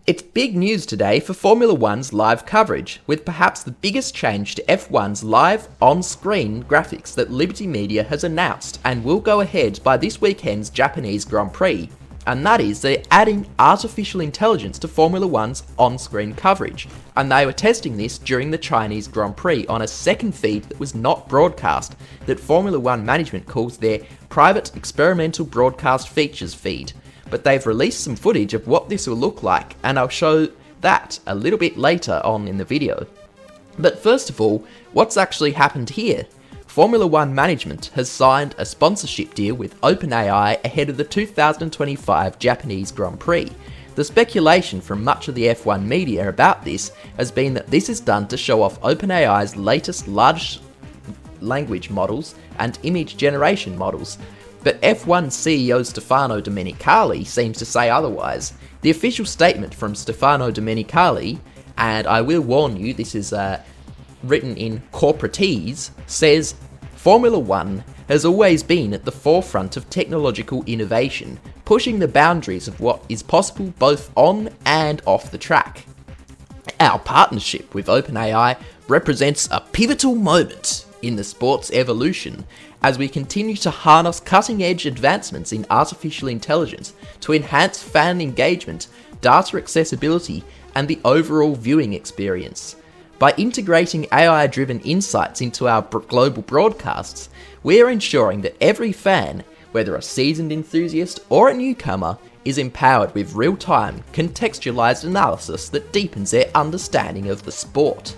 It's big news today for Formula One's live coverage, with perhaps the biggest change to F1's live, on-screen graphics that Liberty Media has announced and will go ahead by this weekend's Japanese Grand Prix, and that is they're adding artificial intelligence to Formula One's on-screen coverage, and they were testing this during the Chinese Grand Prix on a second feed that was not broadcast, that Formula One management calls their Private Experimental Broadcast Features feed. But they've released some footage of what this will look like, and I'll show that a little bit later on in the video. But first of all, what's actually happened here? Formula One management has signed a sponsorship deal with OpenAI ahead of the 2025 Japanese Grand Prix. The speculation from much of the F1 media about this has been that this is done to show off OpenAI's latest large language models and image generation models. But F1 CEO Stefano Domenicali seems to say otherwise. The official statement from Stefano Domenicali, and I will warn you, this is written in corporatese, says, Formula One has always been at the forefront of technological innovation, pushing the boundaries of what is possible both on and off the track. Our partnership with OpenAI represents a pivotal moment in the sport's evolution, as we continue to harness cutting-edge advancements in artificial intelligence to enhance fan engagement, data accessibility, and the overall viewing experience. By integrating AI-driven insights into our global broadcasts, we are ensuring that every fan, whether a seasoned enthusiast or a newcomer, is empowered with real-time, contextualized analysis that deepens their understanding of the sport.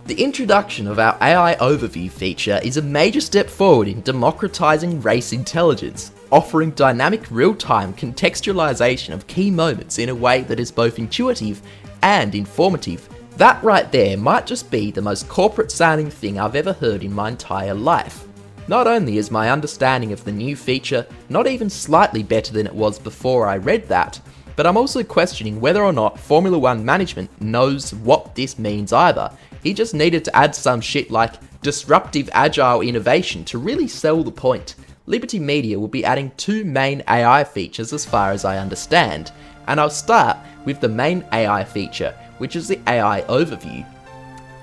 The introduction of our AI Overview feature is a major step forward in democratizing race intelligence, offering dynamic real-time contextualization of key moments in a way that is both intuitive and informative. That right there might just be the most corporate-sounding thing I've ever heard in my entire life. Not only is my understanding of the new feature not even slightly better than it was before I read that, but I'm also questioning whether or not Formula One management knows what this means either. He just needed to add some shit like disruptive agile innovation to really sell the point. Liberty Media will be adding two main AI features as far as I understand, and I'll start with the main AI feature, which is the AI Overview.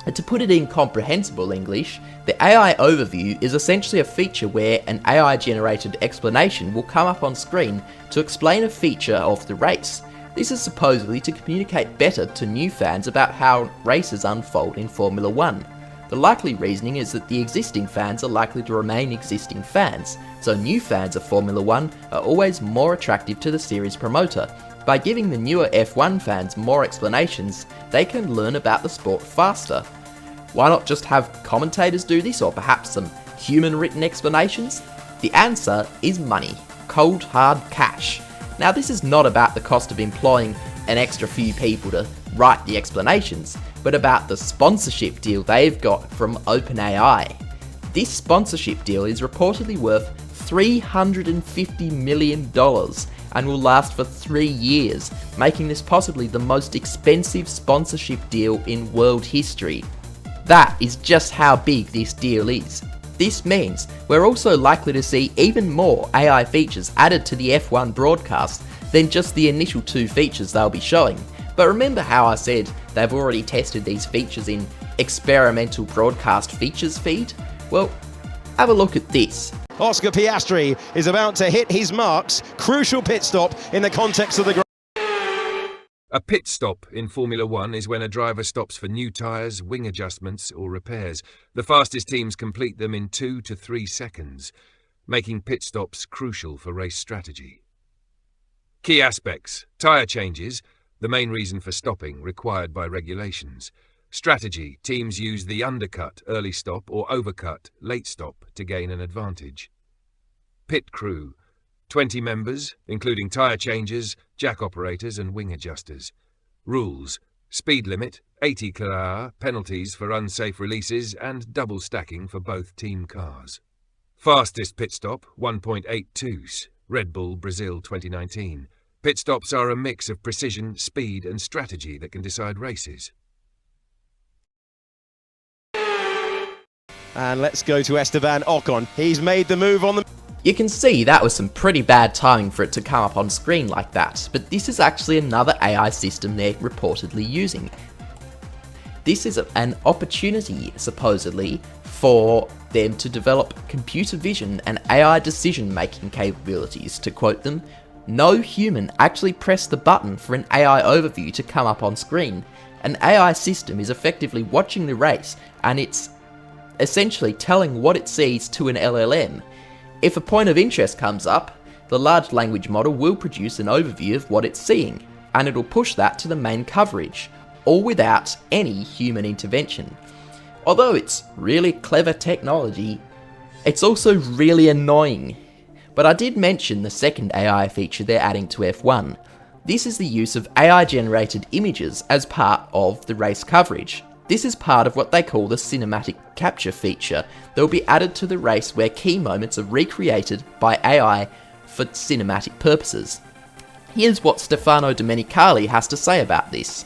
And to put it in comprehensible English, the AI Overview is essentially a feature where an AI-generated explanation will come up on screen to explain a feature of the race. This is supposedly to communicate better to new fans about how races unfold in Formula One. The likely reasoning is that the existing fans are likely to remain existing fans, so new fans of Formula One are always more attractive to the series promoter. By giving the newer F1 fans more explanations, they can learn about the sport faster. Why not just have commentators do this, or perhaps some human-written explanations? The answer is money. Cold, hard cash. Now, this is not about the cost of employing an extra few people to write the explanations, but about the sponsorship deal they've got from OpenAI. This sponsorship deal is reportedly worth $350 million and will last for 3 years, making this possibly the most expensive sponsorship deal in world history. That is just how big this deal is. This means we're also likely to see even more AI features added to the F1 broadcast than just the initial two features they'll be showing. But remember how I said they've already tested these features in Experimental Broadcast Features feed? Well, have a look at this. Oscar Piastri is about to hit his marks. Crucial pit stop in the context of the... A pit stop in Formula One is when a driver stops for new tyres, wing adjustments or repairs. The fastest teams complete them in 2 to 3 seconds, making pit stops crucial for race strategy. Key aspects: tyre changes, the main reason for stopping required by regulations. Strategy: teams use the undercut, early stop, or overcut, late stop, to gain an advantage. Pit crew: 20 members, including tyre changers, jack operators and wing adjusters. Rules: speed limit, 80 km/h, penalties for unsafe releases and double stacking for both team cars. Fastest pit stop, 1.82s, Red Bull Brazil 2019. Pit stops are a mix of precision, speed and strategy that can decide races. And let's go to Esteban Ocon. He's made the move on the... You can see that was some pretty bad timing for it to come up on screen like that, but this is actually another AI system they're reportedly using. This is an opportunity, supposedly, for them to develop computer vision and AI decision-making capabilities. To quote them, "No human actually pressed the button for an AI overview to come up on screen. An AI system is effectively watching the race, and it's essentially telling what it sees to an LLM. If a point of interest comes up, the large language model will produce an overview of what it's seeing, and it'll push that to the main coverage, all without any human intervention. Although it's really clever technology, it's also really annoying." But I did mention the second AI feature they're adding to F1. This is the use of AI-generated images as part of the race coverage. This is part of what they call the cinematic capture feature that will be added to the race, where key moments are recreated by AI for cinematic purposes. Here's what Stefano Domenicali has to say about this.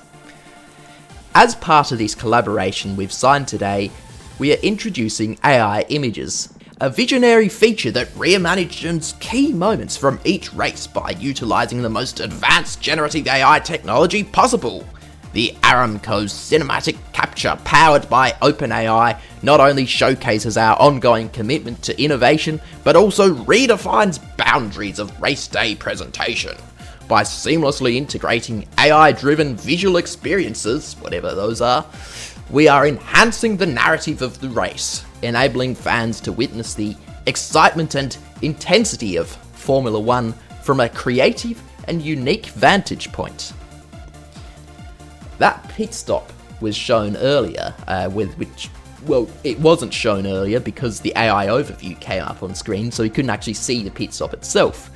"As part of this collaboration we've signed today, we are introducing AI images, a visionary feature that reimagines key moments from each race by utilising the most advanced generative AI technology possible. The Aramco Cinematic Capture, powered by OpenAI, not only showcases our ongoing commitment to innovation, but also redefines boundaries of race day presentation. By seamlessly integrating AI-driven visual experiences, whatever those are, we are enhancing the narrative of the race, enabling fans to witness the excitement and intensity of Formula One from a creative and unique vantage point." That pit stop was shown earlier, it wasn't shown earlier because the AI overview came up on screen, so you couldn't actually see the pit stop itself.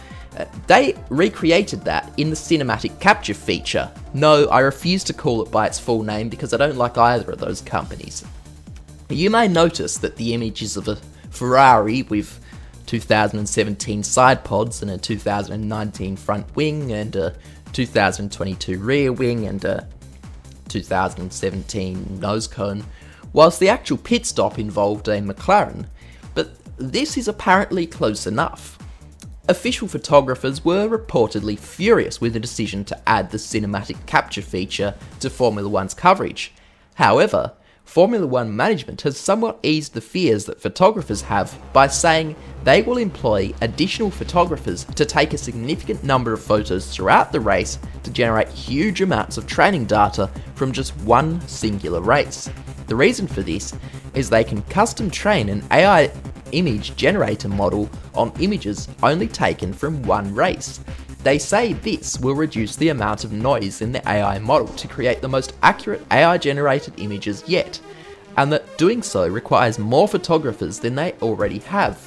They recreated that in the cinematic capture feature. No, I refuse to call it by its full name because I don't like either of those companies. You may notice that the image is of a Ferrari with 2017 side pods and a 2019 front wing and a 2022 rear wing and a 2017 nose cone, whilst the actual pit stop involved a McLaren, but this is apparently close enough. Official photographers were reportedly furious with the decision to add the cinematic capture feature to Formula One's coverage. However, Formula One management has somewhat eased the fears that photographers have by saying they will employ additional photographers to take a significant number of photos throughout the race to generate huge amounts of training data from just one singular race. The reason for this is they can custom train an AI image generator model on images only taken from one race. They say this will reduce the amount of noise in the AI model to create the most accurate AI-generated images yet, and that doing so requires more photographers than they already have.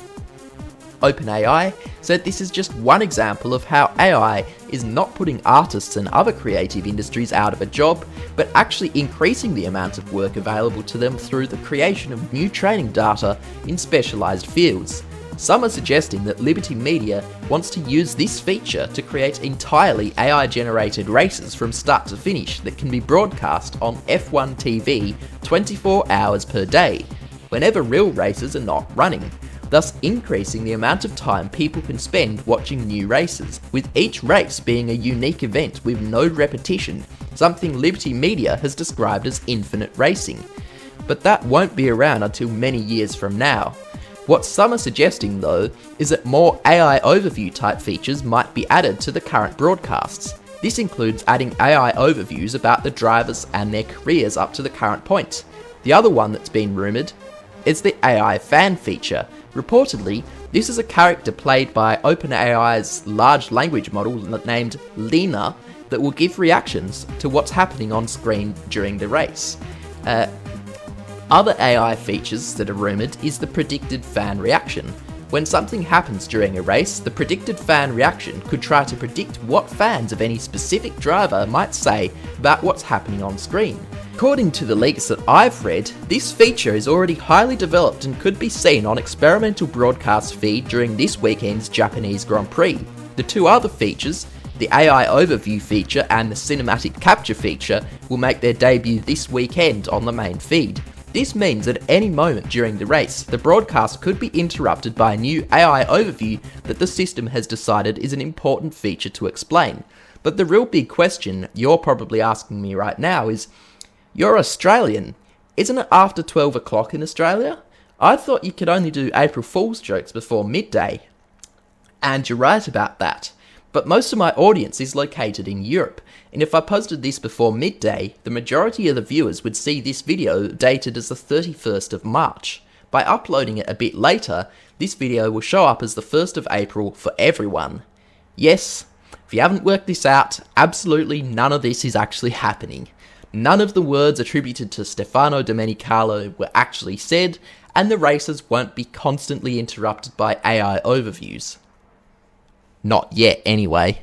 OpenAI said this is just one example of how AI is not putting artists and other creative industries out of a job, but actually increasing the amount of work available to them through the creation of new training data in specialised fields. Some are suggesting that Liberty Media wants to use this feature to create entirely AI-generated races from start to finish that can be broadcast on F1 TV 24 hours per day, whenever real races are not running, thus increasing the amount of time people can spend watching new races, with each race being a unique event with no repetition, something Liberty Media has described as infinite racing. But that won't be around until many years from now. What some are suggesting though is that more AI overview type features might be added to the current broadcasts. This includes adding AI overviews about the drivers and their careers up to the current point. The other one that's been rumoured is the AI fan feature. Reportedly, this is a character played by OpenAI's large language model named Lena that will give reactions to what's happening on screen during the race. Other AI features that are rumoured is the predicted fan reaction. When something happens during a race, the predicted fan reaction could try to predict what fans of any specific driver might say about what's happening on screen. According to the leaks that I've read, this feature is already highly developed and could be seen on experimental broadcast feed during this weekend's Japanese Grand Prix. The two other features, the AI overview feature and the cinematic capture feature, will make their debut this weekend on the main feed. This means at any moment during the race, the broadcast could be interrupted by a new AI overview that the system has decided is an important feature to explain. But the real big question you're probably asking me right now is, you're Australian. Isn't it after 12 o'clock in Australia? I thought you could only do April Fool's jokes before midday. And you're right about that. But most of my audience is located in Europe, and if I posted this before midday, the majority of the viewers would see this video dated as the 31st of March. By uploading it a bit later, this video will show up as the 1st of April for everyone. Yes, if you haven't worked this out, absolutely none of this is actually happening. None of the words attributed to Stefano Domenicali were actually said, and the races won't be constantly interrupted by AI overviews. Not yet, anyway.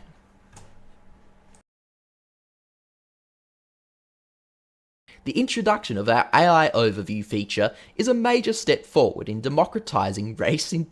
The introduction of our AI overview feature is a major step forward in democratizing racing.